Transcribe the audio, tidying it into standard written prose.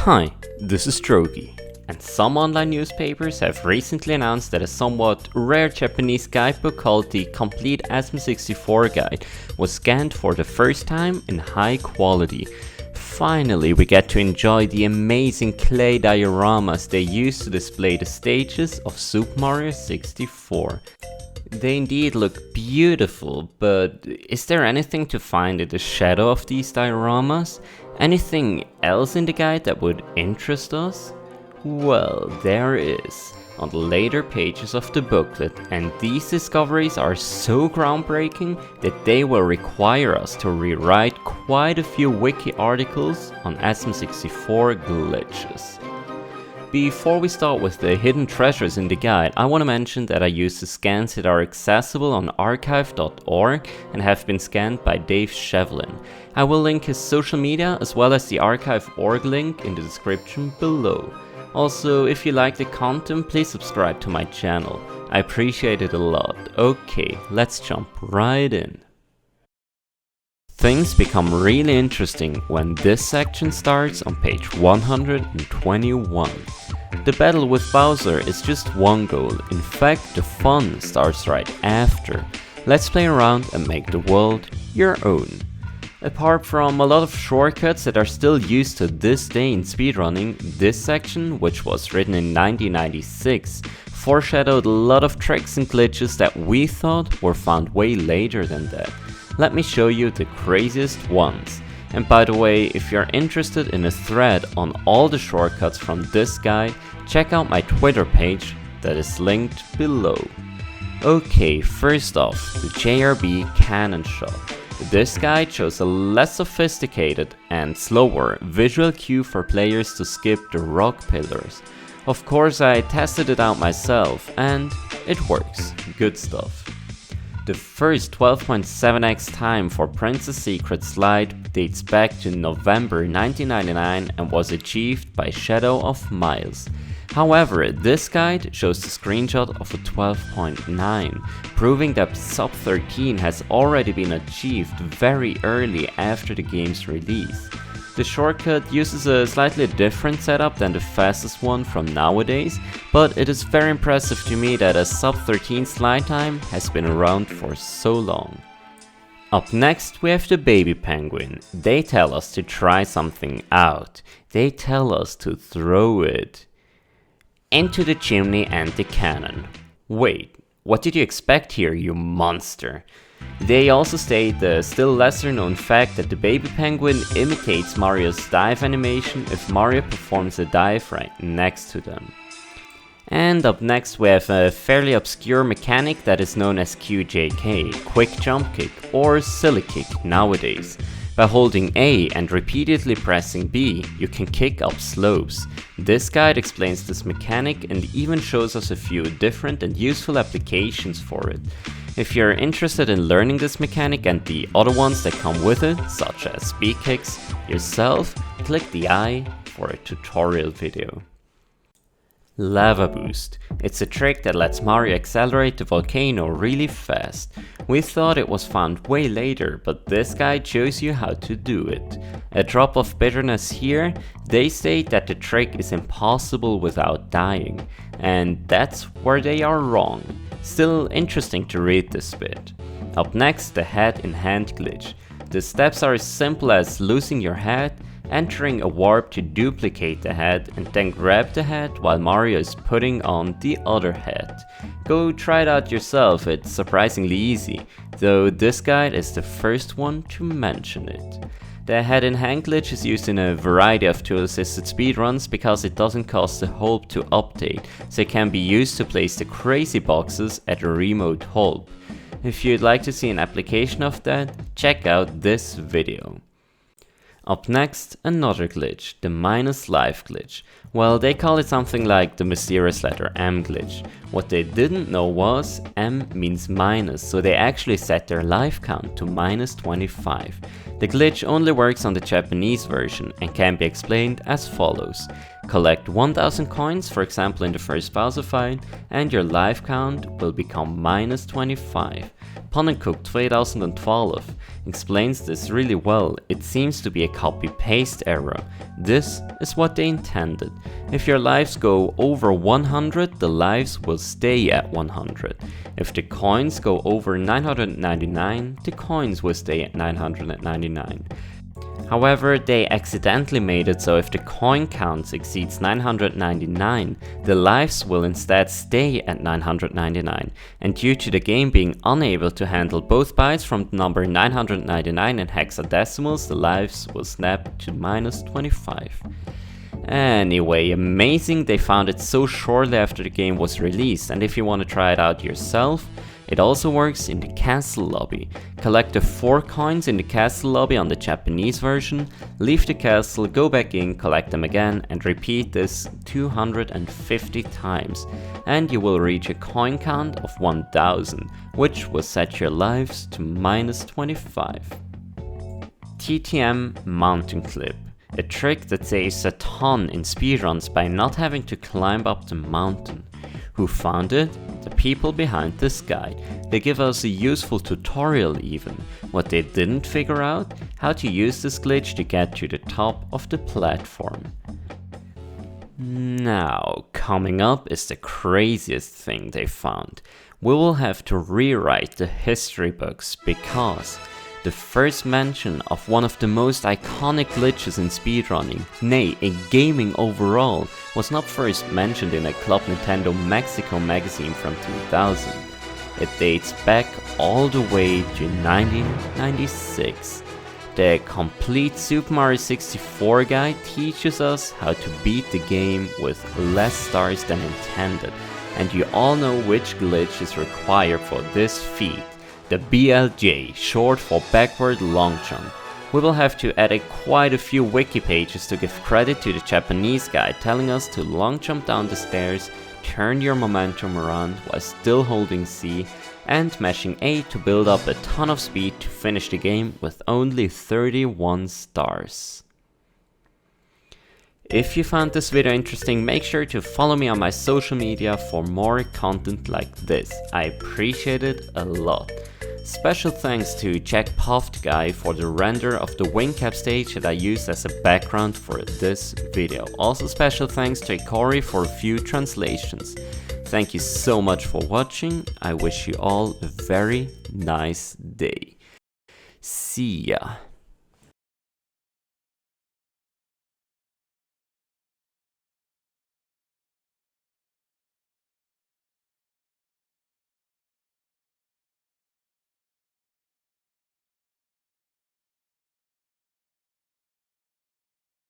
Hi, this is Drogie, and some online newspapers have recently announced that a somewhat rare Japanese guidebook called the Complete SM64 Guide was scanned for the first time in high quality. Finally, we get to enjoy the amazing clay dioramas they use to display the stages of Super Mario 64. They indeed look beautiful, but is there anything to find in the shadow of these dioramas? Anything else in the guide that would interest us? Well, there is, on the later pages of the booklet, and these discoveries are so groundbreaking that they will require us to rewrite quite a few wiki articles on SM64 glitches. Before we start with the hidden treasures in the guide, I want to mention that I use the scans that are accessible on archive.org and have been scanned by Dave Shevlin. I will link his social media as well as the archive.org link in the description below. Also, if you like the content, please subscribe to my channel. I appreciate it a lot. Okay, let's jump right in. Things become really interesting when this section starts on page 121. The battle with Bowser is just one goal. In fact, the fun starts right after. Let's play around and make the world your own. Apart from a lot of shortcuts that are still used to this day in speedrunning, this section, which was written in 1996, foreshadowed a lot of tricks and glitches that we thought were found way later than that. Let me show you the craziest ones. And by the way, if you're interested in a thread on all the shortcuts from this guide, check out my Twitter page that is linked below. Okay, first off, the JRB cannon shot. This guide shows a less sophisticated and slower visual cue for players to skip the rock pillars. Of course, I tested it out myself and it works. Good stuff. The first 12.7x time for Princess Secret Slide dates back to November 1999 and was achieved by Shadow of Miles. However, this guide shows the screenshot of a 12.9, proving that sub 13 has already been achieved very early after the game's release. The shortcut uses a slightly different setup than the fastest one from nowadays, but it is very impressive to me that a sub 13 slide time has been around for so long. Up next we have the baby penguin. They tell us to try something out. They tell us to throw it into the chimney and the cannon. Wait, what did you expect here, you monster? They also state the still lesser known fact that the baby penguin imitates Mario's dive animation if Mario performs a dive right next to them. And up next we have a fairly obscure mechanic that is known as QJK, Quick Jump Kick, or Silly Kick nowadays. By holding A and repeatedly pressing B, you can kick up slopes. This guide explains this mechanic and even shows us a few different and useful applications for it. If you're interested in learning this mechanic and the other ones that come with it, such as speed kicks, yourself, click the I for a tutorial video. Lava Boost. It's a trick that lets Mario accelerate the volcano really fast. We thought it was found way later, but this guide shows you how to do it. A drop of bitterness here, they state that the trick is impossible without dying, and that's where they are wrong. Still interesting to read this bit. Up next, the head in hand glitch. The steps are as simple as losing your head, entering a warp to duplicate the head, and then grab the head while Mario is putting on the other head. Go try it out yourself, it's surprisingly easy, though this guide is the first one to mention it. The head in hand glitch is used in a variety of tool-assisted speedruns because it doesn't cost a hulp to update, so it can be used to place the crazy boxes at a remote hulp. If you'd like to see an application of that, check out this video. Up next, another glitch, the minus life glitch. Well, they call it something like the mysterious letter M glitch. What they didn't know was M means minus, so they actually set their life count to minus 25. The glitch only works on the Japanese version and can be explained as follows. Collect 1000 coins, for example in the first Bowser fight, and your life count will become minus 25. Pannenkoek 2012. explains this really well. It seems to be a copy-paste error. This is what they intended. If your lives go over 100, the lives will stay at 100. If the coins go over 999, the coins will stay at 999. However, they accidentally made it so if the coin count exceeds 999, the lives will instead stay at 999, and due to the game being unable to handle both bytes from the number 999 and hexadecimals, the lives will snap to -25. Anyway, amazing they found it so shortly after the game was released, and if you want to try it out yourself, it also works in the castle lobby. Collect the 4 coins in the castle lobby on the Japanese version, leave the castle, go back in, collect them again, and repeat this 250 times, and you will reach a coin count of 1000, which will set your lives to -25. TTM Mountain Clip. A trick that saves a ton in speedruns by not having to climb up the mountain. Who found it? The people behind this guide. They give us a useful tutorial even. What they didn't figure out? How to use this glitch to get to the top of the platform. Now, coming up is the craziest thing they found. We will have to rewrite the history books because the first mention of one of the most iconic glitches in speedrunning, nay, in gaming overall, was not first mentioned in a Club Nintendo Mexico magazine from 2000. It dates back all the way to 1996. The complete Super Mario 64 guide teaches us how to beat the game with less stars than intended, and you all know which glitch is required for this feat. The BLJ, short for backward long jump. We will have to add quite a few wiki pages to give credit to the Japanese guide telling us to long jump down the stairs, turn your momentum around while still holding C, and mashing A to build up a ton of speed to finish the game with only 31 stars. If you found this video interesting, make sure to follow me on my social media for more content like this. I appreciate it a lot. Special thanks to JackedPuffGuy for the render of the wing cap stage that I used as a background for this video. Also special thanks to Corey for a few translations. Thank you so much for watching. I wish you all a very nice day. See ya.